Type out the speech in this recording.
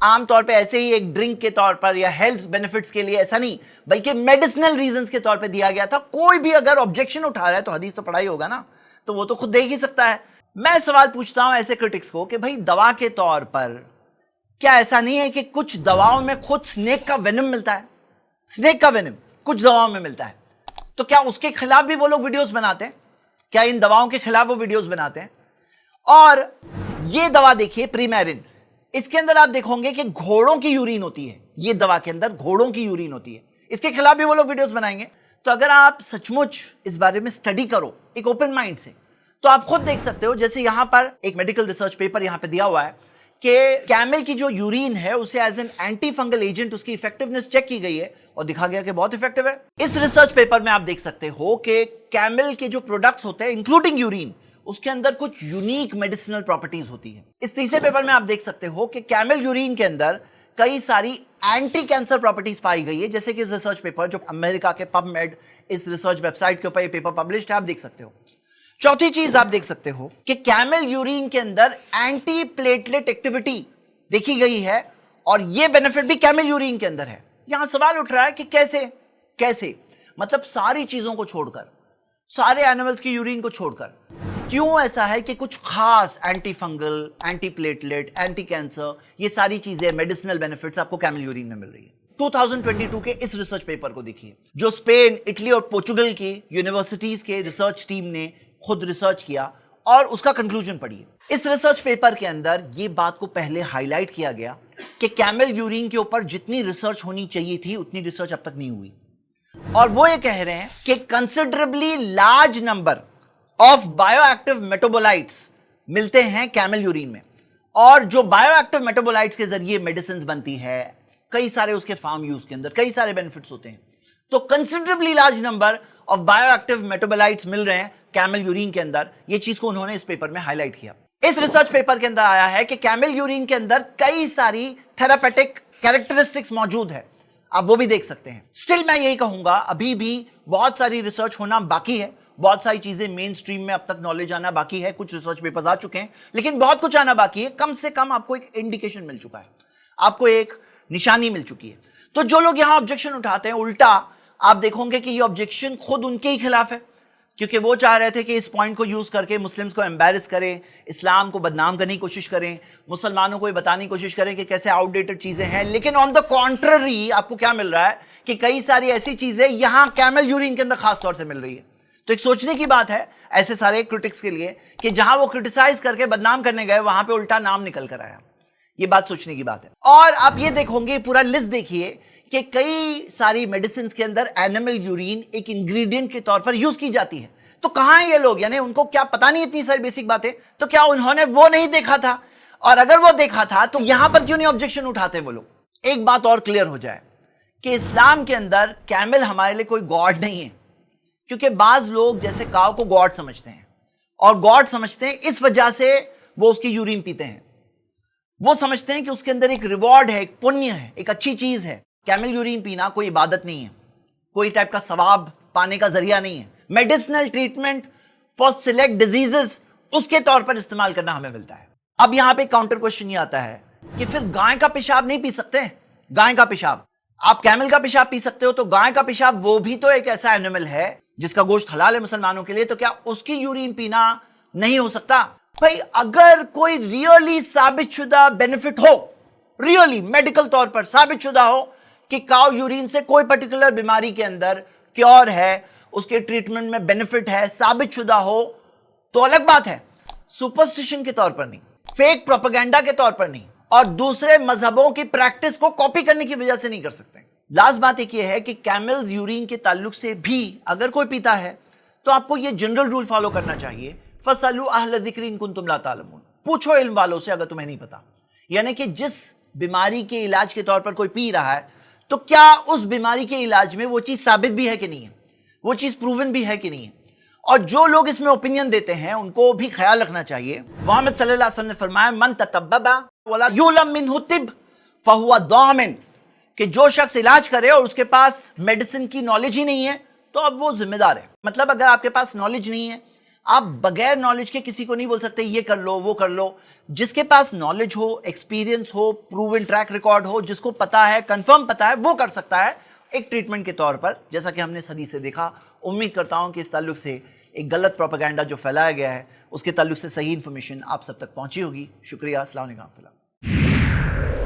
عام طور پہ ایسے ہی ایک ڈرنک کے طور پر یا ہیلتھ بینیفٹس کے لیے، ایسا نہیں، بلکہ میڈیسنل ریزنز کے طور پہ دیا گیا تھا. کوئی بھی اگر آبجیکشن اٹھا رہا ہے تو حدیث تو پڑھا ہی ہوگا نا، تو وہ تو خود دیکھ ہی سکتا ہے. میں سوال پوچھتا ہوں ایسے کرٹکس کو کہ بھائی دوا کے طور پر کیا ایسا نہیں ہے کہ کچھ دواؤں میں خود سنیک کا وینم ملتا ہے؟ سنیک کا وینم کچھ دواؤں میں ملتا ہے، تو کیا اس کے خلاف بھی وہ لوگ ویڈیوز بناتے ہیں؟ کیا ان دواؤں کے خلاف وہ ویڈیوز بناتے ہیں؟ اور یہ دوا دیکھیے پریمیرن، اس کے اندر آپ دیکھو گے کہ گھوڑوں کی یورین ہوتی ہے. یہ دوا کے اندر گھوڑوں کی یورین ہوتی ہے، اس کے خلاف بھی وہ لوگ ویڈیوز بنائیں گے. تو اگر آپ سچ مچ اس بارے میں اسٹڈی کرو ایک اوپن مائنڈ سے، تو آپ خود دیکھ سکتے ہو. جیسے یہاں پر ایک میڈیکل ریسرچ پیپر یہاں پہ دیا ہوا ہے کہ کیمل کی جو یورین ہے اسے as an anti fungal agent اس کی ایفیکٹونیس چیک کی گئی ہے اور دکھا گیا کہ بہت ایفیکٹو ہے. اس ریسرچ پیپر میں آپ دیکھ سکتے ہو کہ کیمل کے جو پروڈکٹس ہوتے ہیں انکلوڈنگ یورین، اس کے اندر کچھ یونیک میڈیسنل پراپرٹیز ہوتی ہیں. اس تیسرے پیپر میں آپ دیکھ سکتے ہو کہ کیمل یورین کے اندر کئی ساری اینٹی کینسر پراپرٹیز پائی گئی ہے، جیسے کہ اس ریسرچ پیپر جو امریکہ کے پب میڈ اس ریسرچ ویب سائٹ کے اوپر یہ پیپر پبلشڈ ہے، آپ دیکھ سکتے ہو. چوتھی چیز آپ دیکھ سکتے ہو کہ کیمل یورین کے اندر اینٹی پلیٹلیٹ ایکٹیویٹی دیکھی گئی ہے، اور یہ بینیفٹ بھی کیمل یورین کے اندر ہے. یہاں سوال اٹھ رہا ہے کہ کیسے مطلب ساری چیزوں کو چھوڑ کر، سارے اینیملز کی یورین کو چھوڑ کر کیوں ایسا ہے کہ کچھ خاص anti fungal, anti platelet, anti cancer, یہ ساری چیزیں میڈیسنل بینیفٹس آپ کو کیمل یورین میں مل رہی ہے. 2022 کے اس ریسرچ پیپر کو دیکھیے جو اسپین، اٹلی اور پورچوگل کی یونیورسٹیز کے ریسرچ ٹیم نے خود ریسرچ کیا، اور اس کا کنکلوژن پڑھیے. اس ریسرچ پیپر کے اندر یہ بات کو پہلے ہائی لائٹ کیا گیا کہ کیمل یورین کے اوپر جتنی ریسرچ ہونی چاہیے تھی اتنی ریسرچ اب تک نہیں ہوئی، اور وہ یہ کہہ رہے ہیں کہ considerably large number of bio active metabolites ملتے ہیں کیمل یورین میں، اور جو بایو ایکٹیو میٹابولائٹس کے ذریعے میڈیسنز بنتی ہے، کئی سارے اس کے فارم یوز کے اندر کئی سارے بینیفٹس ہوتے ہیں. تو considerably large number of bio active metabolites مل رہے ہیں کیمل یورین کے اندر. یہ چیز کو انہوں نے اس پیپر میں ہائی لائٹ کیا. اس ریسرچ پیپر کے اندر آیا ہے کہ کیمل یورین کے اندر کئی ساری تھراپیوٹک کیریکٹرسٹکس موجود ہے، آپ وہ بھی دیکھ سکتے ہیں. سٹل میں یہی کہوں گا ابھی بھی بہت ساری ریسرچ ہونا باقی ہے، بہت ساری چیزیں مین سٹریم میں اب تک نالج آنا باقی ہے. کچھ ریسرچ پیپرز آ چکے ہیں لیکن بہت کچھ آنا باقی ہے. کم سے کم آپ کو ایک انڈیکیشن مل چکا ہے، آپ کو ایک نشانی مل چکی ہے. تو جو لوگ یہاں آبجیکشن اٹھاتے ہیں، الٹا آپ دیکھو گے کہ یہ آبجیکشن خود ان کے ہی خلاف ہے، کیونکہ وہ چاہ رہے تھے کہ اس پوائنٹ کو یوز کر کے مسلمز کو ایمبیرس کریں، اسلام کو بدنام کرنے کی کوشش کریں، مسلمانوں کو یہ بتانے کی کوشش کریں کہ کیسے آؤٹ ڈیٹڈ چیزیں ہیں. لیکن آن دا کانٹرری آپ کو کیا مل رہا ہے کہ کئی ساری ایسی چیزیں یہاں کیمل یورین کے اندر خاص طور سے مل رہی ہے. تو ایک سوچنے کی بات ہے ایسے سارے کرٹکس کے لیے کہ جہاں وہ کرٹیسائز کر کے بدنام کرنے گئے وہاں پہ الٹا نام نکل کر آیا. یہ بات سوچنے کی بات ہے. اور آپ یہ دیکھو گے پورا لسٹ دیکھیے کہ کئی ساری میڈیسنز کے اندر اینیمل یورین ایک انگریڈینٹ کے طور پر یوز کی جاتی ہے. تو کہاں ہیں یہ لوگ؟ یعنی ان کو کیا پتا نہیں اتنی ساری بیسک باتیں؟ تو کیا انہوں نے وہ نہیں دیکھا تھا؟ اور اگر وہ دیکھا تھا تو یہاں پر کیوں نہیں آبجیکشن اٹھاتے وہ لوگ؟ ایک بات اور کلیئر ہو جائے کہ اسلام کے اندر کیمل ہمارے لیے کوئی گاڈ نہیں ہے، کیونکہ بعض لوگ جیسے کاؤ کو گاڈ سمجھتے ہیں، اور گاڈ سمجھتے ہیں اس وجہ سے وہ اس کی یورین پیتے ہیں. وہ سمجھتے ہیں کہ اس کے اندر ایک ریوارڈ ہے، ایک پنیہ ہے، ایک اچھی چیز ہے. کیمل یورین پینا کوئی عبادت نہیں ہے، کوئی ٹائپ کا ثواب پانے کا ذریعہ نہیں ہے. Medicinal treatment for select diseases اس کے طور پر استعمال کرنا ہمیں ملتا ہے. اب یہاں پہ کاؤنٹر کوشچن یہ آتا ہے کہ پھر گائے کا پیشاب نہیں پی سکتے؟ گائے کا پیشاب آپ کیمل کا پیشاب پی سکتے ہو، تو گائے کا پیشاب وہ بھی تو ایک ایسا اینیمل ہے جس کا گوشت حلال ہے مسلمانوں کے لیے، تو کیا اس کی یورین پینا نہیں ہو سکتا؟ بھائی اگر کوئی ریئلی ثابت شدہ بینیفٹ ہو، ریئلی میڈیکل طور پر ثابت شدہ ہو کہ کاؤ یورین سے کوئی پرٹیکولر بیماری کے اندر کیور ہے، اس کے ٹریٹمنٹ میں بینیفٹ ہے، ثابت شدہ ہو، تو الگ بات ہے. سپرسٹیشن کے طور پر نہیں، فیک پروپیگنڈا کے طور پر نہیں، اور دوسرے مذہبوں کی پریکٹس کو کاپی کرنے کی وجہ سے نہیں کر سکتے. لاسٹ بات ایک یہ ہے کہ کیملز یورین کے تعلق سے بھی اگر کوئی پیتا ہے تو آپ کو یہ جنرل رول فالو کرنا چاہیے، فَاسْأَلُوا أَهْلَ الذِّكْرِ إِن كُنتُمْ لَا تَعْلَمُونَ. پوچھو علم والوں سے اگر تمہیں نہیں پتا. یعنی کہ جس بیماری کے علاج کے طور پر کوئی پی رہا ہے تو کیا اس بیماری کے علاج میں وہ چیز ثابت بھی ہے کہ نہیں ہے، وہ چیز پروون بھی ہے کہ نہیں ہے. اور جو لوگ اس میں اوپینین دیتے ہیں ان کو بھی خیال رکھنا چاہیے. محمد صلی اللہ علیہ وسلم نے فرمایا من تطبب ولا یعلم منہ طب فہو ضامن، کہ جو شخص علاج کرے اور اس کے پاس میڈیسن کی نالج ہی نہیں ہے تو اب وہ ذمہ دار ہے. مطلب اگر آپ کے پاس نالج نہیں ہے، آپ بغیر نالج کے کسی کو نہیں بول سکتے یہ کر لو وہ کر لو. جس کے پاس نالج ہو، ایکسپیرینس ہو، پروون ٹریک ریکارڈ ہو، جس کو پتا ہے، کنفرم پتا ہے، وہ کر سکتا ہے ایک ٹریٹمنٹ کے طور پر، جیسا کہ ہم نے اس حدیث سے دیکھا. امید کرتا ہوں کہ اس تعلق سے ایک غلط پروپیگنڈا جو پھیلایا گیا ہے اس کے تعلق سے صحیح انفارمیشن آپ سب تک پہنچی ہوگی. شکریہ. السلام علیکم.